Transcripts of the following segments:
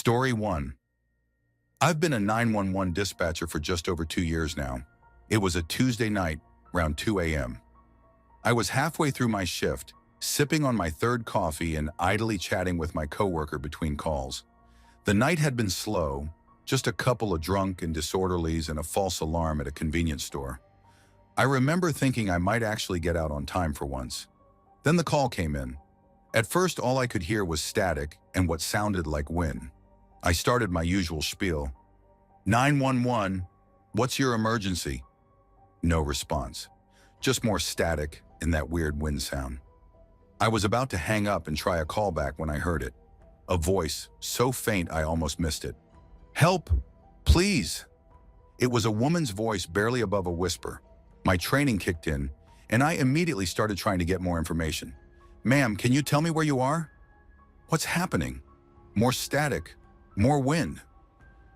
Story 1. I've been a 911 dispatcher for just over 2 years now. It was a Tuesday night, around 2 a.m. I was halfway through my shift, sipping on my third coffee and idly chatting with my coworker between calls. The night had been slow, just a couple of drunk and disorderlies and a false alarm at a convenience store. I remember thinking I might actually get out on time for once. Then the call came in. At first, all I could hear was static and what sounded like wind. I started my usual spiel. 911, what's your emergency? No response. Just more static and that weird wind sound. I was about to hang up and try a callback when I heard it. A voice, so faint I almost missed it. Help, please. It was a woman's voice barely above a whisper. My training kicked in, and I immediately started trying to get more information. Ma'am, can you tell me where you are? What's happening? More static, more wind.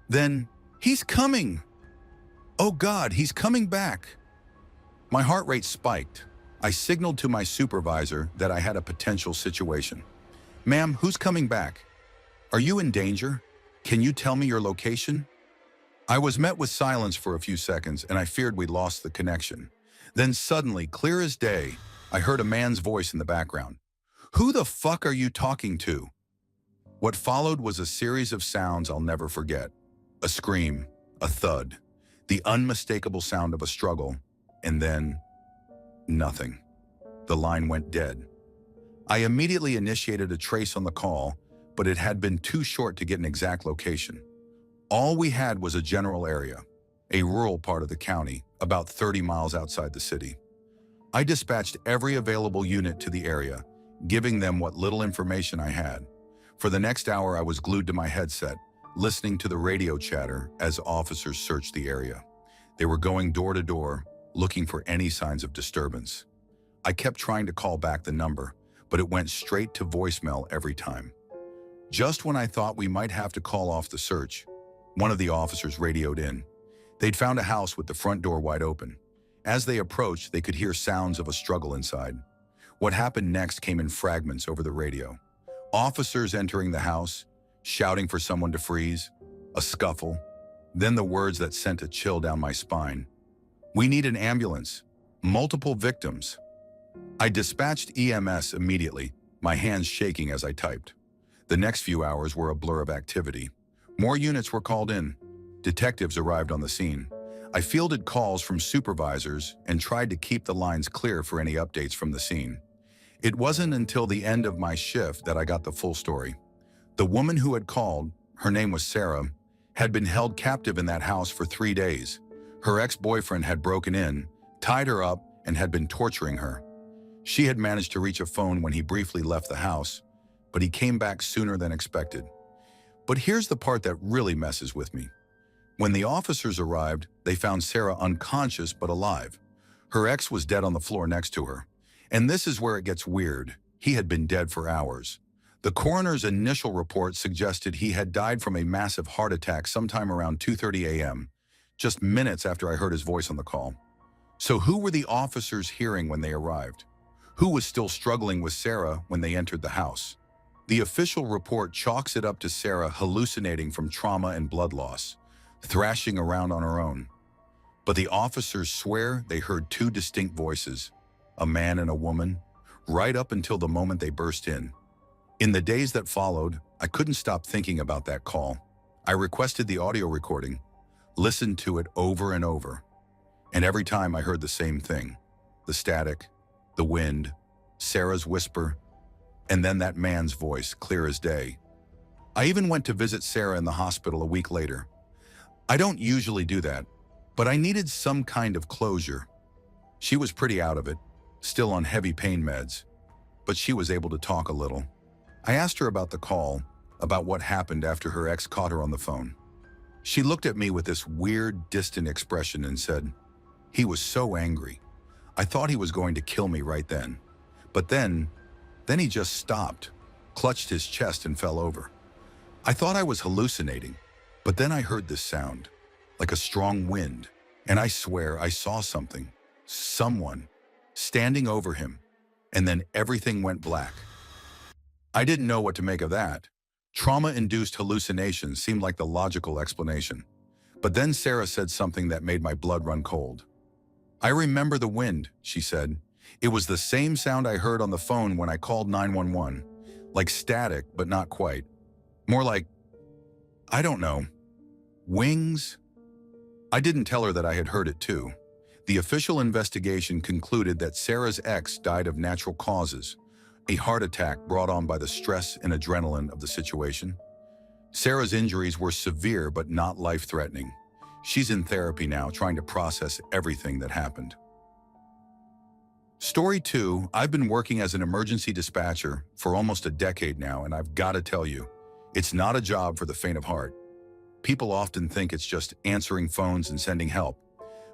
Then, he's coming! Oh God, he's coming back! My heart rate spiked. I signaled to my supervisor that I had a potential situation. Ma'am, who's coming back? Are you in danger? Can you tell me your location? I was met with silence for a few seconds, and I feared we'd lost the connection. Then suddenly, clear as day, I heard a man's voice in the background. Who the fuck are you talking to? What followed was a series of sounds I'll never forget. A scream, a thud, the unmistakable sound of a struggle, and then nothing. The line went dead. I immediately initiated a trace on the call, but it had been too short to get an exact location. All we had was a general area, a rural part of the county, about 30 miles outside the city. I dispatched every available unit to the area, giving them what little information I had. For the next hour, I was glued to my headset, listening to the radio chatter as officers searched the area. They were going door to door, looking for any signs of disturbance. I kept trying to call back the number, but it went straight to voicemail every time. Just when I thought we might have to call off the search, one of the officers radioed in. They'd found a house with the front door wide open. As they approached, they could hear sounds of a struggle inside. What happened next came in fragments over the radio. Officers entering the house, shouting for someone to freeze, a scuffle, then the words that sent a chill down my spine. We need an ambulance. Multiple victims. I dispatched EMS immediately, my hands shaking as I typed. The next few hours were a blur of activity. More units were called in. Detectives arrived on the scene. I fielded calls from supervisors and tried to keep the lines clear for any updates from the scene. It wasn't until the end of my shift that I got the full story. The woman who had called, her name was Sarah, had been held captive in that house for 3 days. Her ex-boyfriend had broken in, tied her up, and had been torturing her. She had managed to reach a phone when he briefly left the house, but he came back sooner than expected. But here's the part that really messes with me. When the officers arrived, they found Sarah unconscious but alive. Her ex was dead on the floor next to her. And this is where it gets weird. He had been dead for hours. The coroner's initial report suggested he had died from a massive heart attack sometime around 2:30 a.m., just minutes after I heard his voice on the call. So who were the officers hearing when they arrived? Who was still struggling with Sarah when they entered the house? The official report chalks it up to Sarah hallucinating from trauma and blood loss, thrashing around on her own. But the officers swear they heard two distinct voices, a man and a woman, right up until the moment they burst in. In the days that followed, I couldn't stop thinking about that call. I requested the audio recording, listened to it over and over. And every time I heard the same thing, the static, the wind, Sarah's whisper, and then that man's voice, clear as day. I even went to visit Sarah in the hospital a week later. I don't usually do that, but I needed some kind of closure. She was pretty out of it, still on heavy pain meds, but she was able to talk a little. I asked her about the call, about what happened after her ex caught her on the phone. She looked at me with this weird, distant expression and said, "He was so angry. I thought he was going to kill me right then. But then he just stopped, clutched his chest and fell over. I thought I was hallucinating, but then I heard this sound, like a strong wind, and I swear I saw something, someone, standing over him, and then everything went black. I didn't know what to make of that. Trauma-induced hallucinations seemed like the logical explanation. But then Sarah said something that made my blood run cold. "I remember the wind," she said. "It was the same sound I heard on the phone when I called 911. Like static, but not quite. More like, I don't know, wings?" I didn't tell her that I had heard it too. The official investigation concluded that Sarah's ex died of natural causes, a heart attack brought on by the stress and adrenaline of the situation. Sarah's injuries were severe but not life-threatening. She's in therapy now, trying to process everything that happened. Story 2, I've been working as an emergency dispatcher for almost a decade now, and I've got to tell you, it's not a job for the faint of heart. People often think it's just answering phones and sending help,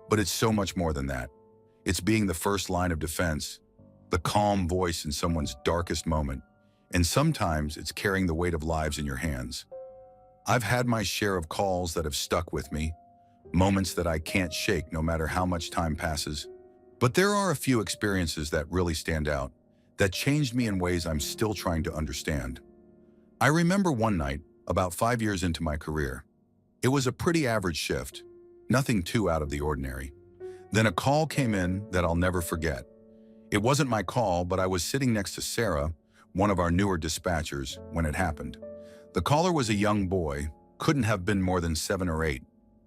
but it's so much more than that. It's being the first line of defense, the calm voice in someone's darkest moment, and sometimes it's carrying the weight of lives in your hands. I've had my share of calls that have stuck with me, moments that I can't shake no matter how much time passes. But there are a few experiences that really stand out, that changed me in ways I'm still trying to understand. I remember one night, about 5 years into my career. It was a pretty average shift, nothing too out of the ordinary. Then a call came in that I'll never forget. It wasn't my call, but I was sitting next to Sarah, one of our newer dispatchers, when it happened. The caller was a young boy, couldn't have been more than 7 or 8.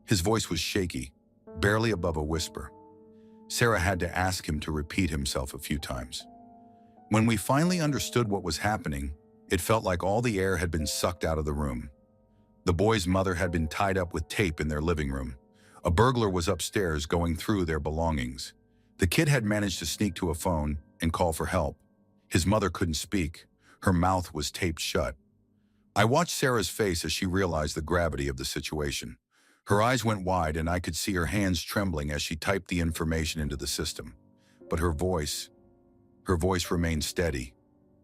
His voice was shaky, barely above a whisper. Sarah had to ask him to repeat himself a few times. When we finally understood what was happening, it felt like all the air had been sucked out of the room. The boy's mother had been tied up with tape in their living room. A burglar was upstairs going through their belongings. The kid had managed to sneak to a phone and call for help. His mother couldn't speak. Her mouth was taped shut. I watched Sarah's face as she realized the gravity of the situation. Her eyes went wide and I could see her hands trembling as she typed the information into the system. But her voice remained steady.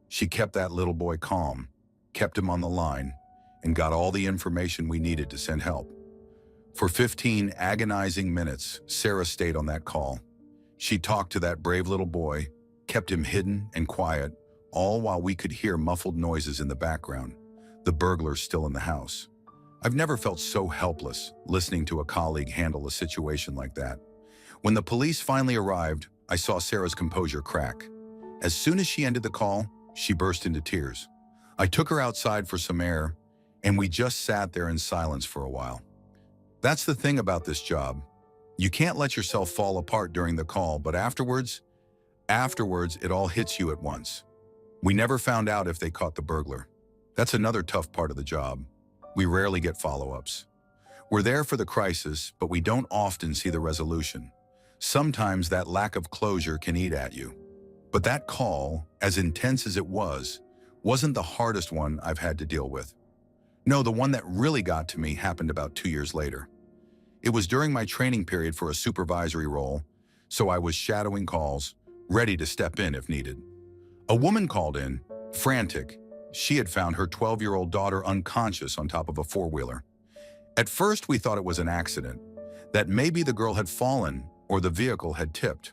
She kept that little boy calm, kept him on the line, and got all the information we needed to send help. For 15 agonizing minutes, Sarah stayed on that call. She talked to that brave little boy, kept him hidden and quiet, all while we could hear muffled noises in the background, the burglar still in the house. I've never felt so helpless listening to a colleague handle a situation like that. When the police finally arrived, I saw Sarah's composure crack. As soon as she ended the call, she burst into tears. I took her outside for some air, and we just sat there in silence for a while. That's the thing about this job. You can't let yourself fall apart during the call, but afterwards, it all hits you at once. We never found out if they caught the burglar. That's another tough part of the job. We rarely get follow-ups. We're there for the crisis, but we don't often see the resolution. Sometimes that lack of closure can eat at you. But that call, as intense as it was, wasn't the hardest one I've had to deal with. No, the one that really got to me happened about 2 years later. It was during my training period for a supervisory role, so I was shadowing calls, ready to step in if needed. A woman called in, frantic. She had found her 12-year-old daughter unconscious on top of a four-wheeler. At first, we thought it was an accident, that maybe the girl had fallen or the vehicle had tipped.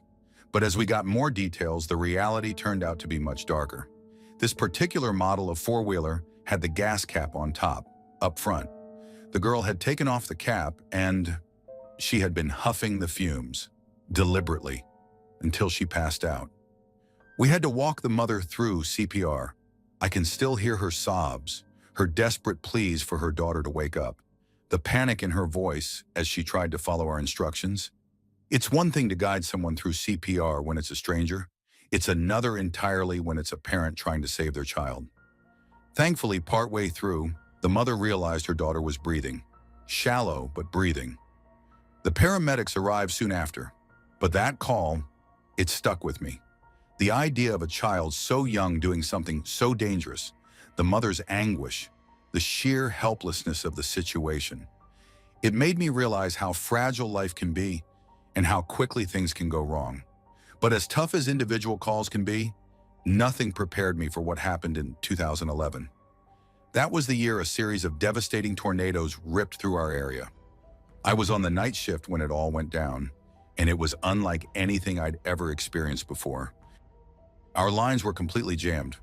But as we got more details, the reality turned out to be much darker. This particular model of four-wheeler had the gas cap on top, up front. The girl had taken off the cap and she had been huffing the fumes, deliberately, until she passed out. We had to walk the mother through CPR. I can still hear her sobs, her desperate pleas for her daughter to wake up, the panic in her voice as she tried to follow our instructions. It's one thing to guide someone through CPR when it's a stranger. It's another entirely when it's a parent trying to save their child. Thankfully, partway through, the mother realized her daughter was breathing. Shallow, but breathing. The paramedics arrived soon after, but that call, it stuck with me. The idea of a child so young doing something so dangerous, the mother's anguish, the sheer helplessness of the situation. It made me realize how fragile life can be and how quickly things can go wrong. But as tough as individual calls can be, nothing prepared me for what happened in 2011. That was the year a series of devastating tornadoes ripped through our area. I was on the night shift when it all went down, and it was unlike anything I'd ever experienced before. Our lines were completely jammed.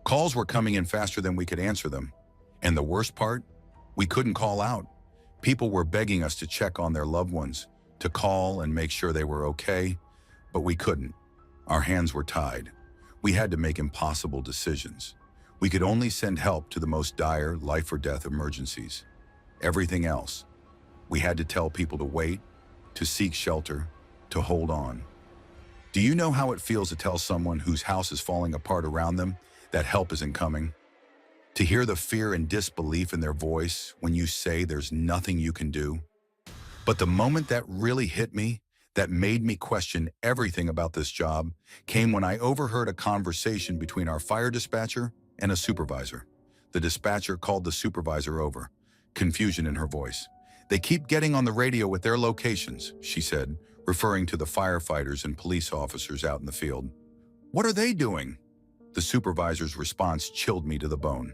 Calls were coming in faster than we could answer them, And the worst part? We couldn't call out. People were begging us to check on their loved ones, to call and make sure they were okay, but we couldn't. Our hands were tied. We had to make impossible decisions. We could only send help to the most dire life or death emergencies. Everything else, we had to tell people to wait, to seek shelter, to hold on. Do you know how it feels to tell someone whose house is falling apart around them that help isn't coming? To hear the fear and disbelief in their voice when you say there's nothing you can do? But the moment that really hit me, that made me question everything about this job, came when I overheard a conversation between our fire dispatcher and a supervisor. The dispatcher called the supervisor over, confusion in her voice. "They keep getting on the radio with their locations," she said, referring to the firefighters and police officers out in the field. "What are they doing?" The supervisor's response chilled me to the bone.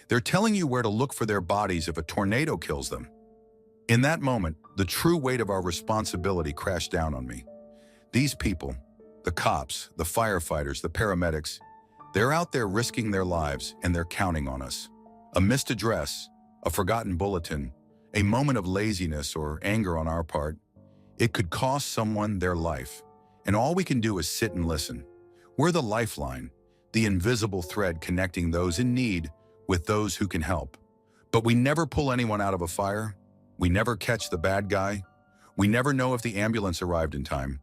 "They're telling you where to look for their bodies if a tornado kills them." In that moment, the true weight of our responsibility crashed down on me. These people, the cops, the firefighters, the paramedics, they're out there risking their lives and they're counting on us. A missed address, a forgotten bulletin, a moment of laziness or anger on our part, it could cost someone their life. And all we can do is sit and listen. We're the lifeline, the invisible thread connecting those in need with those who can help. But we never pull anyone out of a fire. We never catch the bad guy. We never know if the ambulance arrived in time.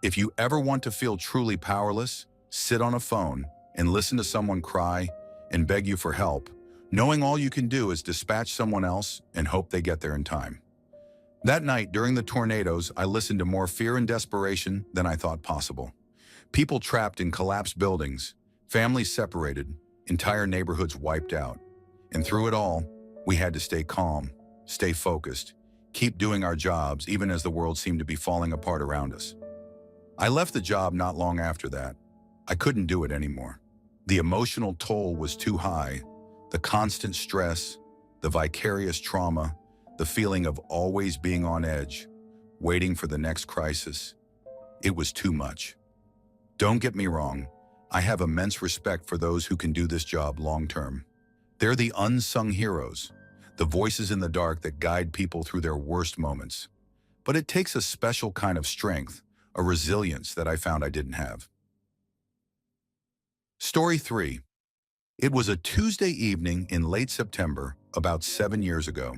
If you ever want to feel truly powerless, sit on a phone and listen to someone cry and beg you for help, knowing all you can do is dispatch someone else and hope they get there in time. That night, during the tornadoes, I listened to more fear and desperation than I thought possible. People trapped in collapsed buildings, families separated, entire neighborhoods wiped out. And through it all, we had to stay calm, stay focused, keep doing our jobs even as the world seemed to be falling apart around us. I left the job not long after that. I couldn't do it anymore. The emotional toll was too high. The constant stress, the vicarious trauma, the feeling of always being on edge, waiting for the next crisis. It was too much. Don't get me wrong, I have immense respect for those who can do this job long-term. They're the unsung heroes, the voices in the dark that guide people through their worst moments. But it takes a special kind of strength, a resilience that I found I didn't have. Story 3. It was a Tuesday evening in late September, about 7 years ago.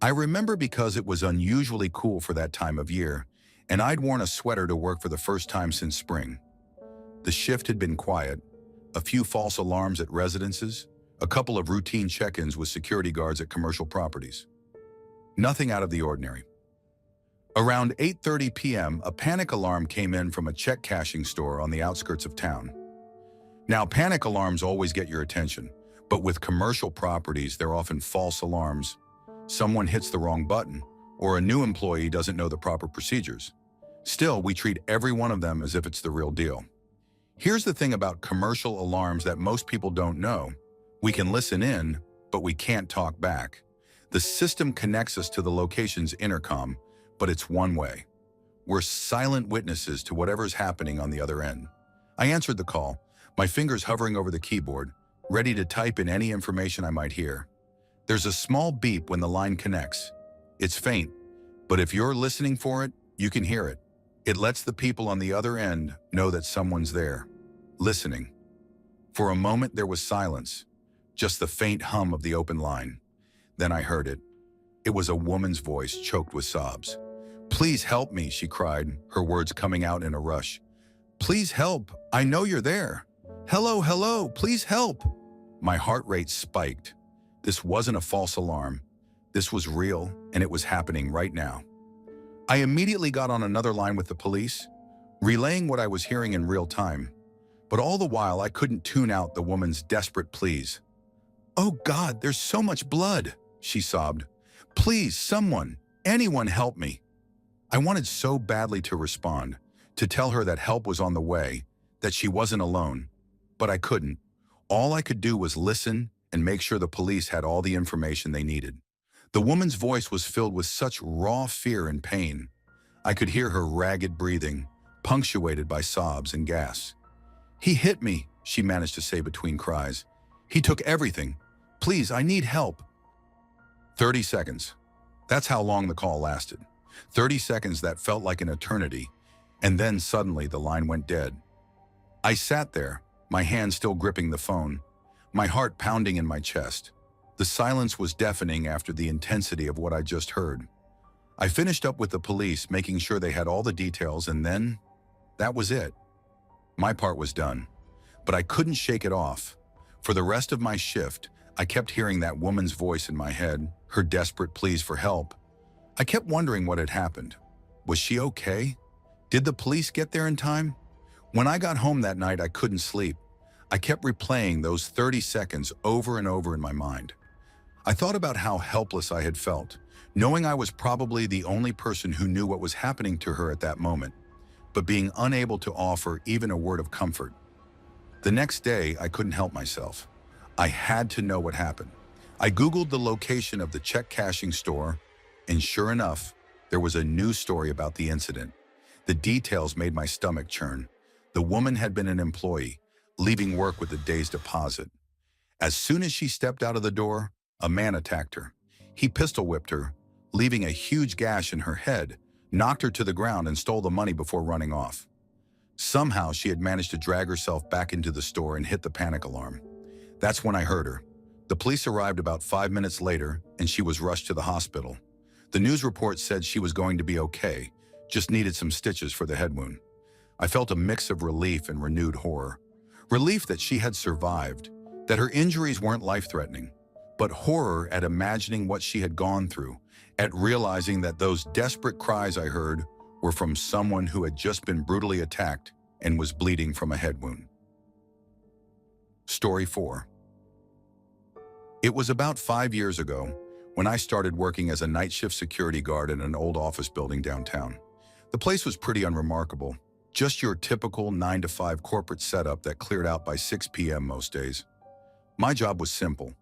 I remember because it was unusually cool for that time of year, and I'd worn a sweater to work for the first time since spring. The shift had been quiet, a few false alarms at residences, a couple of routine check-ins with security guards at commercial properties. Nothing out of the ordinary. Around 8:30 p.m., a panic alarm came in from a check cashing store on the outskirts of town. Now, panic alarms always get your attention, but with commercial properties, they're often false alarms. Someone hits the wrong button, or a new employee doesn't know the proper procedures. Still, we treat every one of them as if it's the real deal. Here's the thing about commercial alarms that most people don't know. We can listen in, but we can't talk back. The system connects us to the location's intercom, but it's one way. We're silent witnesses to whatever's happening on the other end. I answered the call, my fingers hovering over the keyboard, ready to type in any information I might hear. There's a small beep when the line connects. It's faint, but if you're listening for it, you can hear it. It lets the people on the other end know that someone's there, listening. For a moment, there was silence, just the faint hum of the open line. Then I heard it. It was a woman's voice choked with sobs. "Please help me," she cried, her words coming out in a rush. "Please help. I know you're there. Hello, hello, please help." My heart rate spiked. This wasn't a false alarm. This was real, and it was happening right now. I immediately got on another line with the police, relaying what I was hearing in real time. But all the while, I couldn't tune out the woman's desperate pleas. "Oh God, there's so much blood," she sobbed. "Please, someone, anyone help me." I wanted so badly to respond, to tell her that help was on the way, that she wasn't alone. But I couldn't. All I could do was listen and make sure the police had all the information they needed. The woman's voice was filled with such raw fear and pain. I could hear her ragged breathing, punctuated by sobs and gasps. "He hit me," she managed to say between cries. "He took everything. Please, I need help. 30 seconds. That's how long the call lasted. 30 seconds that felt like an eternity, and then suddenly the line went dead. I sat there, my hand still gripping the phone, my heart pounding in my chest. The silence was deafening after the intensity of what I just heard. I finished up with the police, making sure they had all the details, and then that was it. My part was done, but I couldn't shake it off. For the rest of my shift, I kept hearing that woman's voice in my head, her desperate pleas for help. I kept wondering what had happened. Was she okay? Did the police get there in time? When I got home that night, I couldn't sleep. I kept replaying those 30 seconds over and over in my mind. I thought about how helpless I had felt, knowing I was probably the only person who knew what was happening to her at that moment, but being unable to offer even a word of comfort. The next day, I couldn't help myself. I had to know what happened. I Googled the location of the check cashing store, and sure enough, there was a news story about the incident. The details made my stomach churn. The woman had been an employee, leaving work with a day's deposit. As soon as she stepped out of the door, a man attacked her. He pistol whipped her, leaving a huge gash in her head, knocked her to the ground, and stole the money before running off. Somehow, she had managed to drag herself back into the store and hit the panic alarm. That's when I heard her. The police arrived about 5 minutes later, and she was rushed to the hospital. The news report said she was going to be okay, just needed some stitches for the head wound. I felt a mix of relief and renewed horror. Relief that she had survived, that her injuries weren't life-threatening, but horror at imagining what she had gone through, at realizing that those desperate cries I heard were from someone who had just been brutally attacked and was bleeding from a head wound. Story 4. It was about 5 years ago when I started working as a night shift security guard in an old office building downtown. The place was pretty unremarkable, just your typical 9-to-5 corporate setup that cleared out by 6 p.m. most days. My job was simple: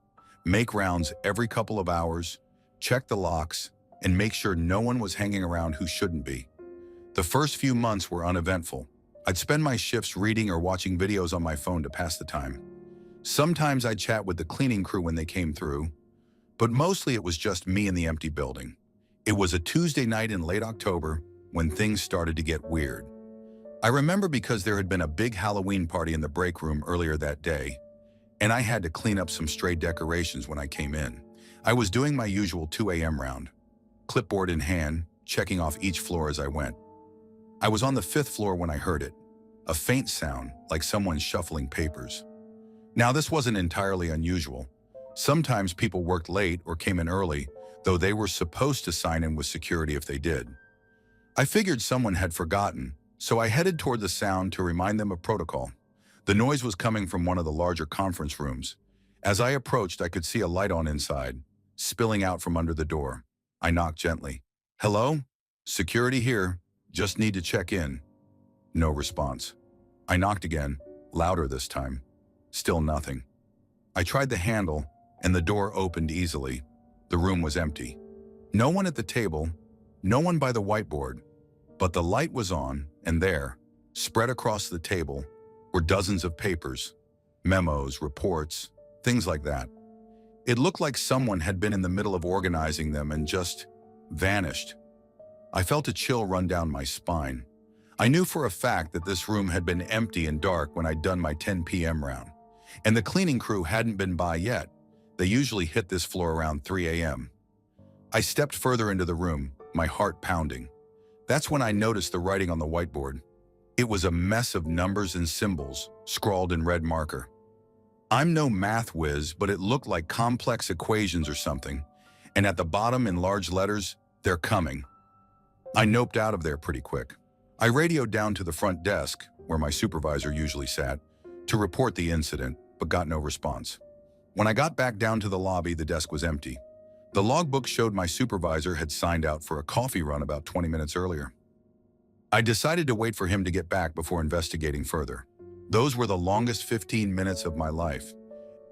make rounds every couple of hours, check the locks, and make sure no one was hanging around who shouldn't be. The first few months were uneventful. I'd spend my shifts reading or watching videos on my phone to pass the time. Sometimes I'd chat with the cleaning crew when they came through, but mostly it was just me in the empty building. It was a Tuesday night in late October when things started to get weird. I remember because there had been a big Halloween party in the break room earlier that day, and I had to clean up some stray decorations when I came in. I was doing my usual 2 a.m. round, clipboard in hand, checking off each floor as I went. I was on the 5th floor when I heard it, a faint sound like someone shuffling papers. Now, this wasn't entirely unusual. Sometimes people worked late or came in early, though they were supposed to sign in with security if they did. I figured someone had forgotten, so I headed toward the sound to remind them of protocol. The noise was coming from one of the larger conference rooms. As I approached, I could see a light on inside, spilling out from under the door. I knocked gently. "Hello? Security here. Just need to check in." No response. I knocked again, louder this time. Still nothing. I tried the handle, and the door opened easily. The room was empty. No one at the table, no one by the whiteboard, but the light was on, and there, spread across the table, were dozens of papers, memos, reports, things like that. It looked like someone had been in the middle of organizing them and just vanished. I felt a chill run down my spine. I knew for a fact that this room had been empty and dark when I'd done my 10 p.m. round, and the cleaning crew hadn't been by yet. They usually hit this floor around 3 a.m. I stepped further into the room, my heart pounding. That's when I noticed the writing on the whiteboard. It was a mess of numbers and symbols, scrawled in red marker. I'm no math whiz, but it looked like complex equations or something, and at the bottom in large letters, "They're coming." I noped out of there pretty quick. I radioed down to the front desk, where my supervisor usually sat, to report the incident, but got no response. When I got back down to the lobby, the desk was empty. The logbook showed my supervisor had signed out for a coffee run about 20 minutes earlier. I decided to wait for him to get back before investigating further. Those were the longest 15 minutes of my life.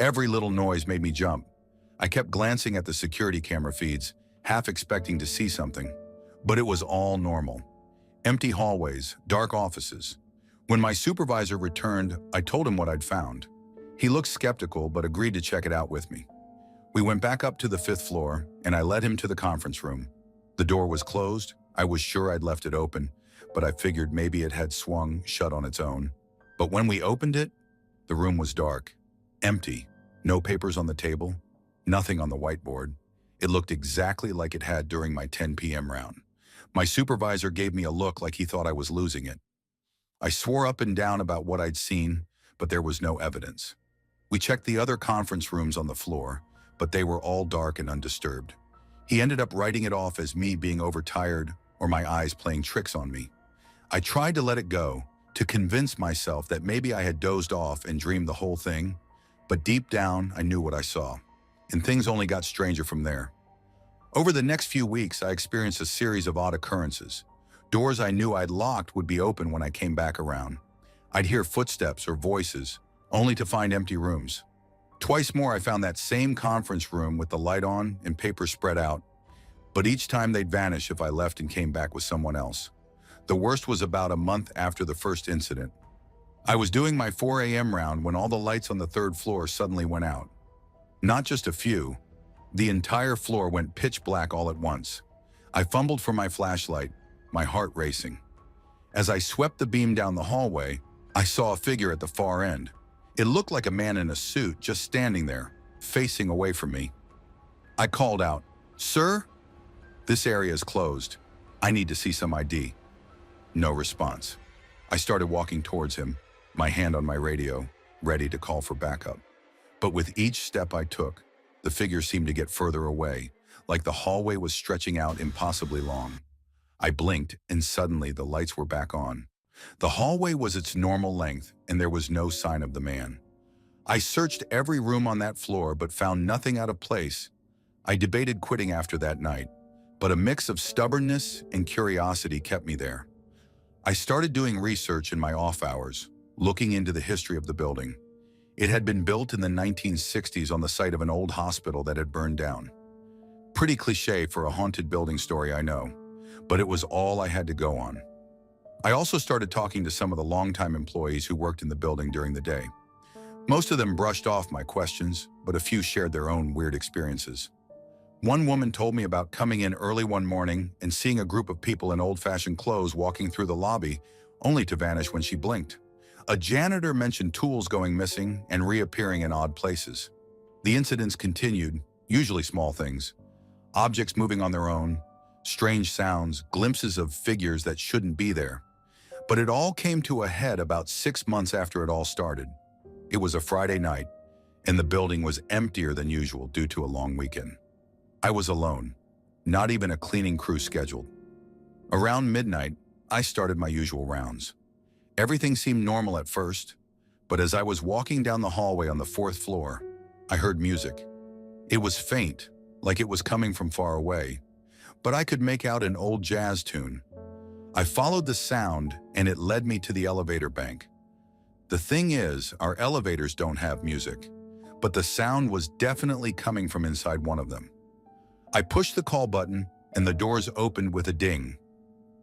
Every little noise made me jump. I kept glancing at the security camera feeds, half expecting to see something, but it was all normal. Empty hallways, dark offices. When my supervisor returned, I told him what I'd found. He looked skeptical but agreed to check it out with me. We went back up to the 5th floor, and I led him to the conference room. The door was closed. I was sure I'd left it open, but I figured maybe it had swung shut on its own. But when we opened it, the room was dark, empty, no papers on the table, nothing on the whiteboard. It looked exactly like it had during my 10 p.m. round. My supervisor gave me a look like he thought I was losing it. I swore up and down about what I'd seen, but there was no evidence. We checked the other conference rooms on the floor, but they were all dark and undisturbed. He ended up writing it off as me being overtired or my eyes playing tricks on me. I tried to let it go, to convince myself that maybe I had dozed off and dreamed the whole thing, but deep down I knew what I saw, and things only got stranger from there. Over the next few weeks, I experienced a series of odd occurrences. Doors I knew I'd locked would be open when I came back around. I'd hear footsteps or voices, only to find empty rooms. Twice more, I found that same conference room with the light on and papers spread out, but each time they'd vanish if I left and came back with someone else. The worst was about a month after the first incident. I was doing my 4 a.m. round when all the lights on the 3rd floor suddenly went out. Not just a few. The entire floor went pitch black all at once. I fumbled for my flashlight, my heart racing. As I swept the beam down the hallway, I saw a figure at the far end. It looked like a man in a suit just standing there, facing away from me. I called out, "Sir? This area is closed. I need to see some ID." No response. I started walking towards him, my hand on my radio, ready to call for backup. But with each step I took, the figure seemed to get further away, like the hallway was stretching out impossibly long. I blinked, and suddenly the lights were back on. The hallway was its normal length, and there was no sign of the man. I searched every room on that floor, but found nothing out of place. I debated quitting after that night, but a mix of stubbornness and curiosity kept me there. I started doing research in my off hours, looking into the history of the building. It had been built in the 1960s on the site of an old hospital that had burned down. Pretty cliche for a haunted building story, I know, but it was all I had to go on. I also started talking to some of the longtime employees who worked in the building during the day. Most of them brushed off my questions, but a few shared their own weird experiences. One woman told me about coming in early one morning and seeing a group of people in old-fashioned clothes walking through the lobby, only to vanish when she blinked. A janitor mentioned tools going missing and reappearing in odd places. The incidents continued, usually small things. Objects moving on their own, strange sounds, glimpses of figures that shouldn't be there. But it all came to a head about 6 months after it all started. It was a Friday night, and the building was emptier than usual due to a long weekend. I was alone, not even a cleaning crew scheduled. Around midnight, I started my usual rounds. Everything seemed normal at first, but as I was walking down the hallway on the 4th floor, I heard music. It was faint, like it was coming from far away, but I could make out an old jazz tune. I followed the sound, and it led me to the elevator bank. The thing is, our elevators don't have music, but the sound was definitely coming from inside one of them. I pushed the call button, and the doors opened with a ding.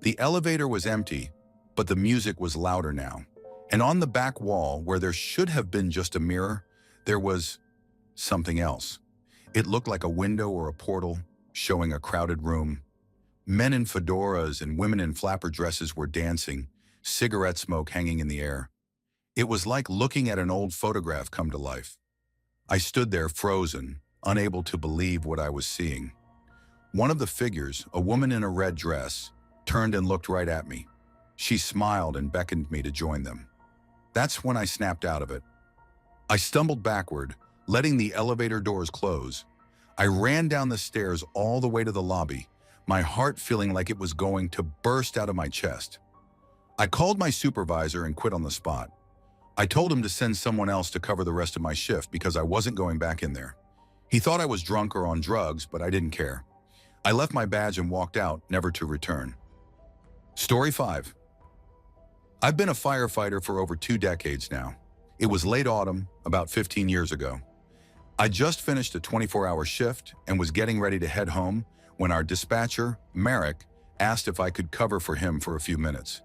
The elevator was empty, but the music was louder now. And on the back wall, where there should have been just a mirror, there was something else. It looked like a window or a portal, showing a crowded room. Men in fedoras and women in flapper dresses were dancing, cigarette smoke hanging in the air. It was like looking at an old photograph come to life. I stood there frozen, unable to believe what I was seeing. One of the figures, a woman in a red dress, turned and looked right at me. She smiled and beckoned me to join them. That's when I snapped out of it. I stumbled backward, letting the elevator doors close. I ran down the stairs all the way to the lobby, my heart feeling like it was going to burst out of my chest. I called my supervisor and quit on the spot. I told him to send someone else to cover the rest of my shift because I wasn't going back in there. He thought I was drunk or on drugs, but I didn't care. I left my badge and walked out, never to return. Story 5. I've been a firefighter for over 2 decades now. It was late autumn, about 15 years ago. I just finished a 24-hour shift and was getting ready to head home when our dispatcher, Merrick, asked if I could cover for him for a few minutes.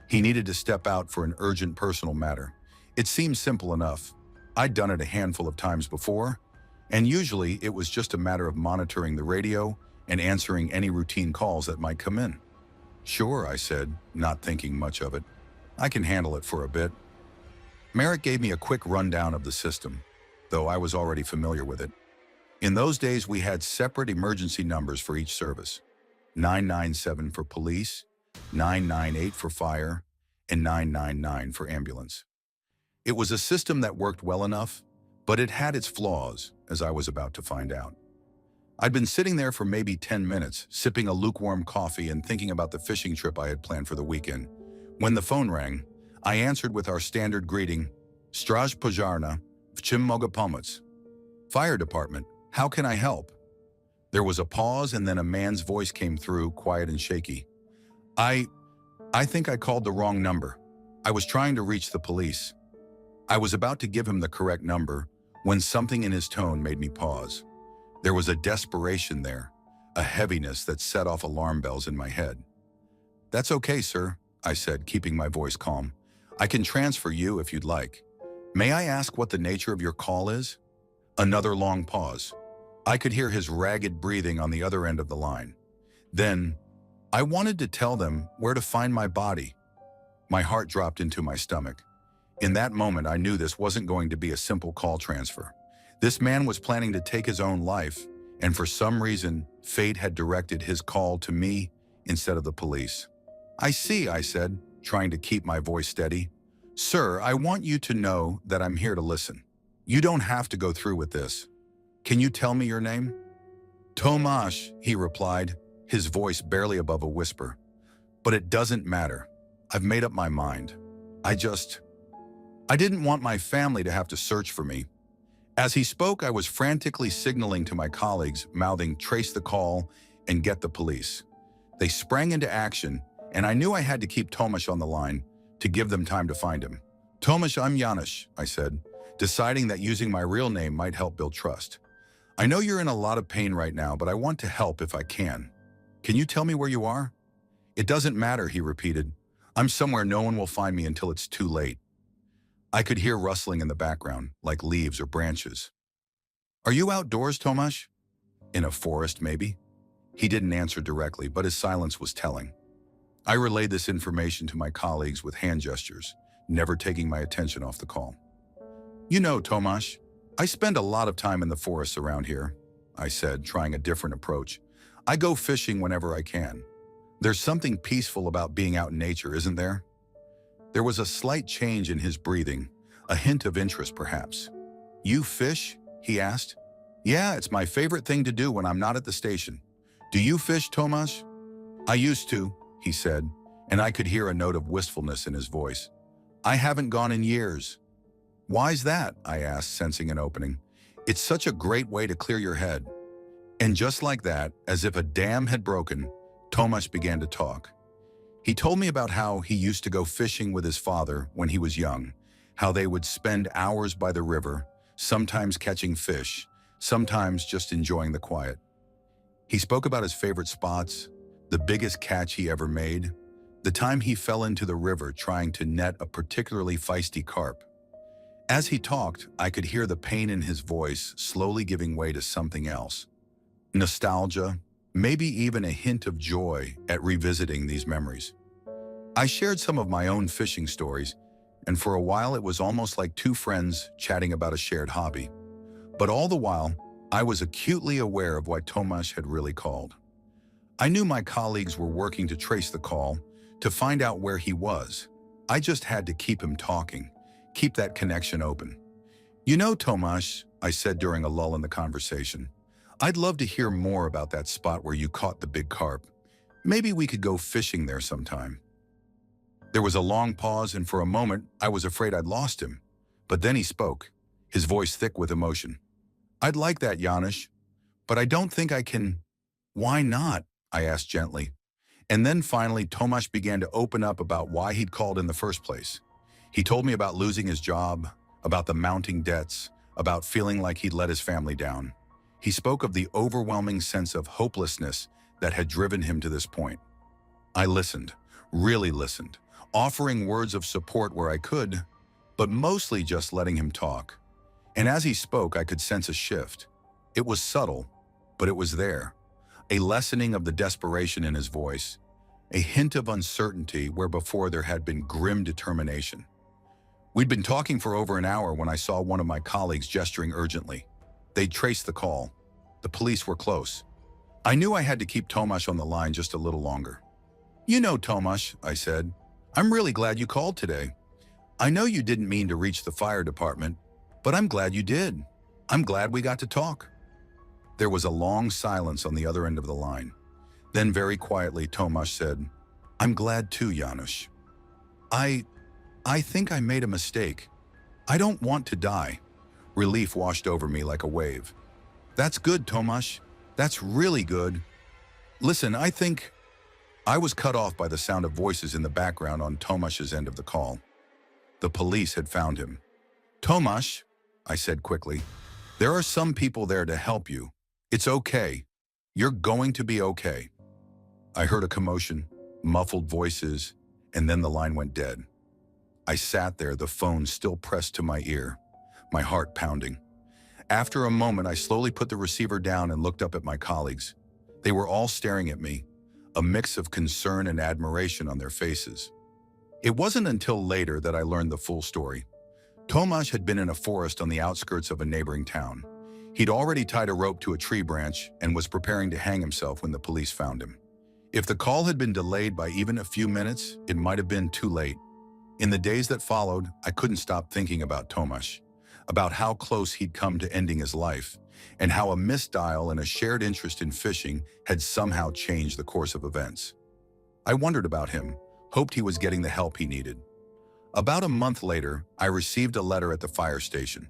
He needed to step out for an urgent personal matter. It seemed simple enough. I'd done it a handful of times before, And usually it was just a matter of monitoring the radio and answering any routine calls that might come in. Sure, I said, not thinking much of it. I can handle it for a bit. Merrick gave me a quick rundown of the system, though I was already familiar with it. In those days, we had separate emergency numbers for each service: 997 for police, 998 for fire, and 999 for ambulance. It was a system that worked well enough, but it had its flaws, as I was about to find out. I'd been sitting there for maybe 10 minutes, sipping a lukewarm coffee and thinking about the fishing trip I had planned for the weekend. When the phone rang, I answered with our standard greeting, Straż Pożarna, w czym mogę pomóc? Fire department, how can I help? There was a pause, and then a man's voice came through, quiet and shaky. I think I called the wrong number. I was trying to reach the police. I was about to give him the correct number when something in his tone made me pause. There was a desperation there, a heaviness that set off alarm bells in my head. That's okay, sir, I said, keeping my voice calm. I can transfer you if you'd like. May I ask what the nature of your call is? Another long pause. I could hear his ragged breathing on the other end of the line. Then, I wanted to tell them where to find my body. My heart dropped into my stomach. In that moment, I knew this wasn't going to be a simple call transfer. This man was planning to take his own life, and for some reason, fate had directed his call to me instead of the police. I see, I said, trying to keep my voice steady. Sir, I want you to know that I'm here to listen. You don't have to go through with this. Can you tell me your name? Tomasz, he replied, his voice barely above a whisper. But it doesn't matter. I've made up my mind. I didn't want my family to have to search for me. As he spoke, I was frantically signaling to my colleagues, mouthing, trace the call and get the police. They sprang into action, and I knew I had to keep Tomasz on the line to give them time to find him. Tomasz, I'm Janusz, I said, deciding that using my real name might help build trust. I know you're in a lot of pain right now, but I want to help if I can. Can you tell me where you are? It doesn't matter, he repeated. I'm somewhere no one will find me until it's too late. I could hear rustling in the background, like leaves or branches. Are you outdoors, Tomasz? In a forest, maybe? He didn't answer directly, but his silence was telling. I relayed this information to my colleagues with hand gestures, never taking my attention off the call. You know, Tomasz, I spend a lot of time in the forests around here, I said, trying a different approach. I go fishing whenever I can. There's something peaceful about being out in nature, isn't there? There was a slight change in his breathing, a hint of interest perhaps. You fish? He asked. Yeah, it's my favorite thing to do when I'm not at the station. Do you fish, Tomasz? I used to, he said, and I could hear a note of wistfulness in his voice. I haven't gone in years. Why's that? I asked, sensing an opening. It's such a great way to clear your head. And just like that, as if a dam had broken, Tomasz began to talk. He told me about how he used to go fishing with his father when he was young, how they would spend hours by the river, sometimes catching fish, sometimes just enjoying the quiet. He spoke about his favorite spots, the biggest catch he ever made, the time he fell into the river trying to net a particularly feisty carp. As he talked, I could hear the pain in his voice slowly giving way to something else. Nostalgia, maybe even a hint of joy at revisiting these memories. I shared some of my own fishing stories, and for a while it was almost like two friends chatting about a shared hobby. But all the while, I was acutely aware of why Tomasz had really called. I knew my colleagues were working to trace the call, to find out where he was. I just had to keep him talking, keep that connection open. You know, Tomasz, I said during a lull in the conversation, I'd love to hear more about that spot where you caught the big carp. Maybe we could go fishing there sometime. There was a long pause, and for a moment, I was afraid I'd lost him. But then he spoke, his voice thick with emotion. I'd like that, Janusz, but I don't think I can. Why not? I asked gently. And then finally, Tomasz began to open up about why he'd called in the first place. He told me about losing his job, about the mounting debts, about feeling like he'd let his family down. He spoke of the overwhelming sense of hopelessness that had driven him to this point. I listened, really listened, offering words of support where I could, but mostly just letting him talk. And as he spoke, I could sense a shift, It was subtle, but it was there. A lessening of the desperation in his voice, a hint of uncertainty where before there had been grim determination. We'd been talking for over an hour when I saw one of my colleagues gesturing urgently. They'd traced the call. The police were close. I knew I had to keep Tomasz on the line just a little longer. "You know, Tomasz," I said, "I'm really glad you called today. I know you didn't mean to reach the fire department, but I'm glad you did. I'm glad we got to talk." There was a long silence on the other end of the line. Then very quietly, Tomasz said, "I'm glad too, Janusz. I think I made a mistake. I don't want to die." Relief washed over me like a wave. "That's good, Tomasz. That's really good. Listen, I was cut off by the sound of voices in the background on Tomasz's end of the call. The police had found him. "Tomasz," I said quickly, "there are some people there to help you. It's okay. You're going to be okay." I heard a commotion, muffled voices, and then the line went dead. I sat there, the phone still pressed to my ear, my heart pounding. After a moment, I slowly put the receiver down and looked up at my colleagues. They were all staring at me, a mix of concern and admiration on their faces. It wasn't until later that I learned the full story. Tomasz had been in a forest on the outskirts of a neighboring town. He'd already tied a rope to a tree branch and was preparing to hang himself when the police found him. If the call had been delayed by even a few minutes, it might have been too late. In the days that followed, I couldn't stop thinking about Tomasz, about how close he'd come to ending his life, and how a missed dial and a shared interest in fishing had somehow changed the course of events. I wondered about him, hoped he was getting the help he needed. About a month later, I received a letter at the fire station.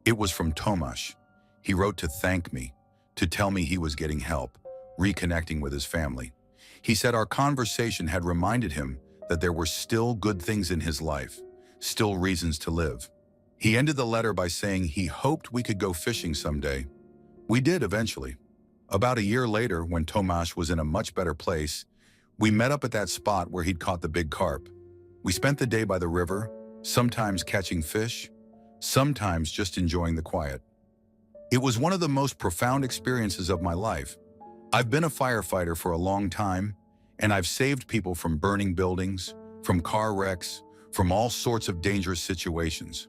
It was from Tomasz. He wrote to thank me, to tell me he was getting help, reconnecting with his family. He said our conversation had reminded him that there were still good things in his life, still reasons to live. He ended the letter by saying he hoped we could go fishing someday. We did eventually. About a year later, when Tomasz was in a much better place, we met up at that spot where he'd caught the big carp. We spent the day by the river, sometimes catching fish, sometimes just enjoying the quiet. It was one of the most profound experiences of my life. I've been a firefighter for a long time, and I've saved people from burning buildings, from car wrecks, from all sorts of dangerous situations.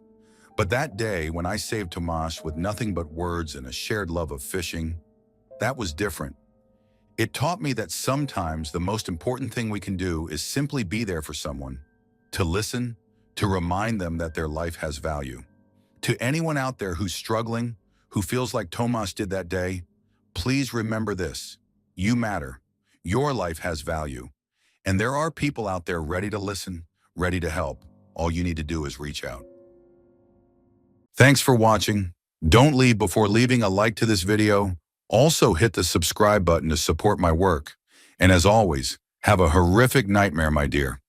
But that day, when I saved Tomasz with nothing but words and a shared love of fishing, that was different. It taught me that sometimes the most important thing we can do is simply be there for someone, to listen, to remind them that their life has value. To anyone out there who's struggling, who feels like Tomasz did that day, please remember this: you matter. Your life has value. And there are people out there ready to listen, ready to help. All you need to do is reach out. Thanks for watching. Don't leave before leaving a like to this video. Also hit the subscribe button to support my work. And as always, have a horrific nightmare, my dear.